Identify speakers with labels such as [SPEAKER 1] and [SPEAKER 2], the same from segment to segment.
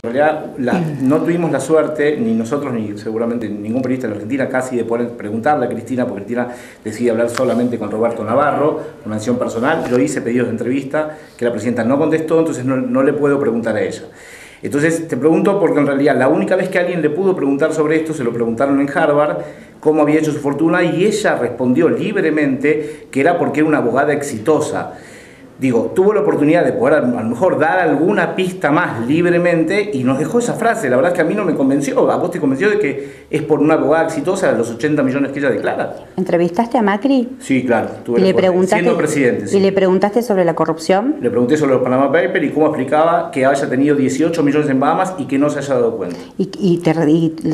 [SPEAKER 1] En realidad no tuvimos la suerte, ni nosotros ni seguramente ningún periodista en Argentina casi, de poder preguntarle a Cristina, porque Cristina decide hablar solamente con Roberto Navarro, una mención personal. Yo hice pedidos de entrevista que la presidenta no contestó, entonces no le puedo preguntar a ella. Entonces te pregunto porque en realidad la única vez que alguien le pudo preguntar sobre esto, se lo preguntaron en Harvard, cómo había hecho su fortuna, y ella respondió libremente que era porque era una abogada exitosa. Digo, tuvo la oportunidad de poder a lo mejor dar alguna pista más libremente y nos dejó esa frase. La verdad es que a mí no me convenció. ¿A vos te convenció de que es por una abogada exitosa de los 80 millones que ella declara?
[SPEAKER 2] ¿Entrevistaste a Macri?
[SPEAKER 1] Sí, claro.
[SPEAKER 2] ¿Y le preguntaste,
[SPEAKER 1] siendo presidente, sí.
[SPEAKER 2] ¿Y le preguntaste sobre la corrupción?
[SPEAKER 1] Le pregunté sobre los Panama Papers y cómo explicaba que haya tenido 18 millones en Bahamas y que no se haya dado cuenta.
[SPEAKER 2] ¿Y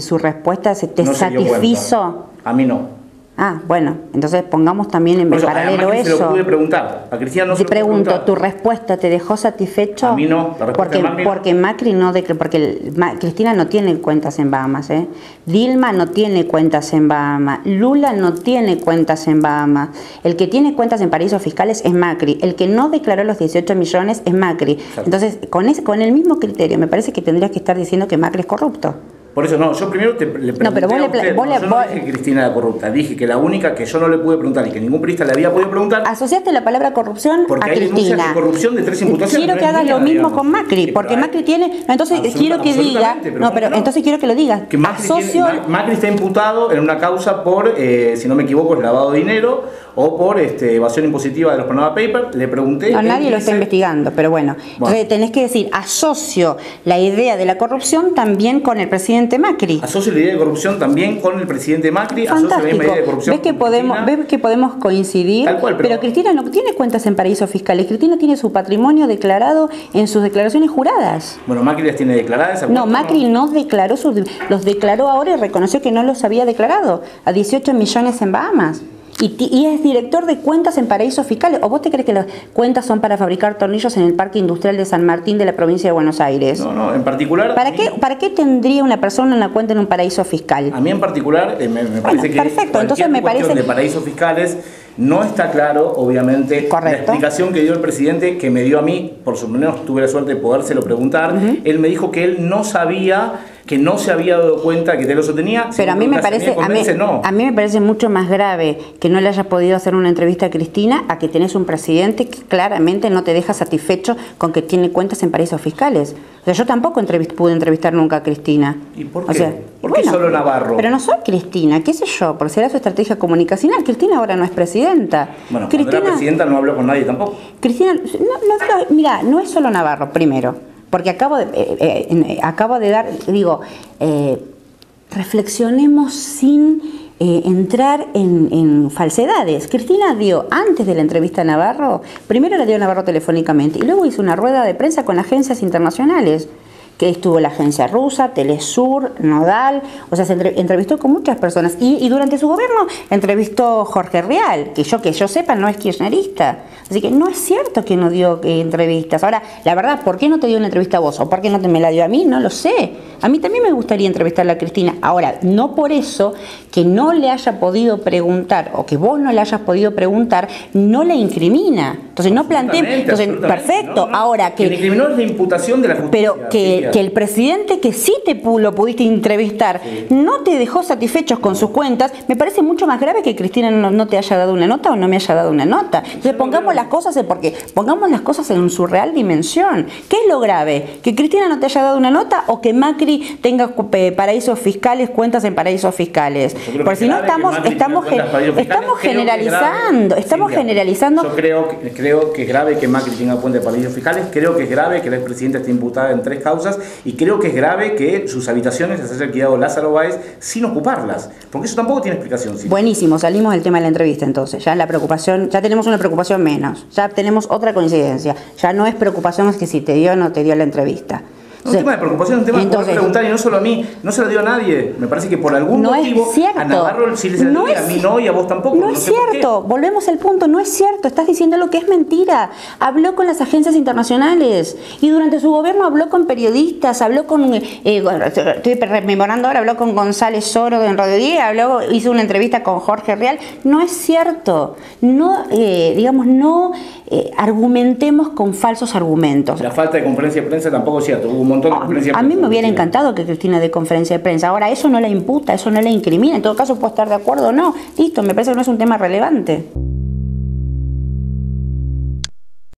[SPEAKER 2] su respuesta te
[SPEAKER 1] no
[SPEAKER 2] satisfizo?
[SPEAKER 1] A mí no.
[SPEAKER 2] Ah, bueno, entonces pongamos también en paralelo eso.
[SPEAKER 1] Se lo pude preguntar. A Cristina no se lo pude
[SPEAKER 2] pregunto,
[SPEAKER 1] preguntar.
[SPEAKER 2] ¿tu respuesta te dejó satisfecho?
[SPEAKER 1] A mí no. La respuesta
[SPEAKER 2] porque Macri no, Cristina no tiene cuentas en Bahamas, ¿eh? Dilma no tiene cuentas en Bahamas, Lula no tiene cuentas en Bahamas. El que tiene cuentas en paraísos fiscales es Macri. El que no declaró los 18 millones es Macri. Exacto. Entonces, con el mismo criterio, me parece que tendrías que estar diciendo que Macri es corrupto.
[SPEAKER 1] Por eso no, yo primero le pregunté
[SPEAKER 2] pero
[SPEAKER 1] yo no dije que Cristina era corrupta, dije que la única que yo no le pude preguntar y que ningún periodista le había podido preguntar...
[SPEAKER 2] Asociaste la palabra corrupción a Cristina.
[SPEAKER 1] De corrupción de 3 imputaciones.
[SPEAKER 2] Quiero que hagas lo mismo con Macri, porque Macri tiene... Entonces quiero que diga... entonces quiero que lo digas.
[SPEAKER 1] Que Macri está imputado en una causa por, si no me equivoco, es lavado de dinero o por evasión impositiva de los Panama Papers. Le pregunté...
[SPEAKER 2] No, nadie lo está investigando, pero bueno. Entonces tenés que decir, asocio la idea de la corrupción también con el presidente Macri.
[SPEAKER 1] Asocio la idea de corrupción también con el presidente Macri.
[SPEAKER 2] Fantástico.
[SPEAKER 1] Asocio la misma idea de corrupción.
[SPEAKER 2] ¿Ves que podemos coincidir?
[SPEAKER 1] Tal cual,
[SPEAKER 2] pero Cristina no tiene cuentas en paraísos fiscales. Cristina tiene su patrimonio declarado en sus declaraciones juradas.
[SPEAKER 1] Bueno, Macri las tiene declaradas.
[SPEAKER 2] No, Macri no declaró, los declaró ahora y reconoció que no los había declarado. A 18 millones en Bahamas. Y es director de cuentas en paraísos fiscales. ¿O vos te crees que las cuentas son para fabricar tornillos en el Parque Industrial de San Martín de la provincia de Buenos Aires?
[SPEAKER 1] No, en particular...
[SPEAKER 2] ¿Para qué tendría una persona una cuenta en un paraíso fiscal?
[SPEAKER 1] A mí en particular me parece que
[SPEAKER 2] perfecto. Entonces me parece
[SPEAKER 1] de paraísos fiscales no está claro, obviamente,
[SPEAKER 2] correcto.
[SPEAKER 1] La explicación que dio el presidente, que me dio a mí, por su menos tuve la suerte de podérselo preguntar. Él me dijo que él no sabía, que no se había dado cuenta que te lo sostenía.
[SPEAKER 2] Pero a mí me parece mucho más grave que no le hayas podido hacer una entrevista a Cristina a que tenés un presidente que claramente no te deja satisfecho con que tiene cuentas en paraísos fiscales. O sea, yo tampoco pude entrevistar nunca a Cristina.
[SPEAKER 1] ¿Y por qué? O sea, ¿por qué solo Navarro?
[SPEAKER 2] Pero no soy Cristina, qué sé yo, por será su estrategia comunicacional. Cristina ahora no es presidenta.
[SPEAKER 1] Bueno, cuando era presidenta no habló con nadie tampoco.
[SPEAKER 2] Cristina, mira, no es solo Navarro, primero. Porque acabo de dar, reflexionemos sin entrar en falsedades. Cristina dio, antes de la entrevista a Navarro, primero la dio a Navarro telefónicamente y luego hizo una rueda de prensa con agencias internacionales, que estuvo la agencia rusa, Telesur, Nodal, o sea, se entrevistó con muchas personas. Y durante su gobierno entrevistó Jorge Rial, que yo sepa no es kirchnerista. Así que no es cierto que no dio entrevistas. Ahora, la verdad, ¿por qué no te dio una entrevista a vos? ¿O por qué no me la dio a mí? No lo sé. A mí también me gustaría entrevistarla a Cristina. Ahora, no por eso que no le haya podido preguntar o que vos no le hayas podido preguntar, no la incrimina. Entonces, no planteé... Entonces, perfecto.
[SPEAKER 1] No.
[SPEAKER 2] Ahora que...
[SPEAKER 1] Quien incriminó es la imputación de la justicia.
[SPEAKER 2] Pero que el presidente que sí lo pudiste entrevistar no te dejó satisfechos con sus cuentas, me parece mucho más grave que Cristina no te haya dado una nota o no me haya dado una nota. Entonces pongamos las cosas en su real dimensión. ¿Qué es lo grave? ¿Que Cristina no te haya dado una nota o que Macri tenga paraísos fiscales, cuentas en paraísos fiscales? Porque si no estamos generalizando.
[SPEAKER 1] Yo creo que es grave que Macri tenga cuentas de paraísos fiscales, creo que es grave que la expresidenta esté imputada en 3 causas y creo que es grave que sus habitaciones las haya quedado Lázaro Báez sin ocuparlas, porque eso tampoco tiene explicación. ¿Sí?
[SPEAKER 2] Buenísimo, salimos del tema de la entrevista entonces, ya tenemos una preocupación menos, ya tenemos otra coincidencia, ya no es preocupación que si te dio o no te dio la entrevista.
[SPEAKER 1] No, un tema de preocupación, un tema de poder preguntar, y no solo a mí, no se lo dio a nadie. Me parece que por algún motivo a Navarro sí se lo dio, a mí no y a vos tampoco.
[SPEAKER 2] No es cierto, volvemos al punto, no es cierto, estás diciendo lo que es mentira. Habló con las agencias internacionales y durante su gobierno habló con periodistas, habló con, estoy rememorando ahora, habló con González Soro en Radio 10, hizo una entrevista con Jorge Rial. No es cierto, no argumentemos con falsos argumentos.
[SPEAKER 1] La falta de conferencia de prensa tampoco es cierto. Hubo un montón de conferencias de
[SPEAKER 2] A mí
[SPEAKER 1] prensa,
[SPEAKER 2] me hubiera
[SPEAKER 1] Cristina.
[SPEAKER 2] encantado que Cristina dé conferencia de prensa. Ahora, eso no la imputa, eso no la incrimina. En todo caso, puedo estar de acuerdo o no. Listo, me parece que no es un tema relevante.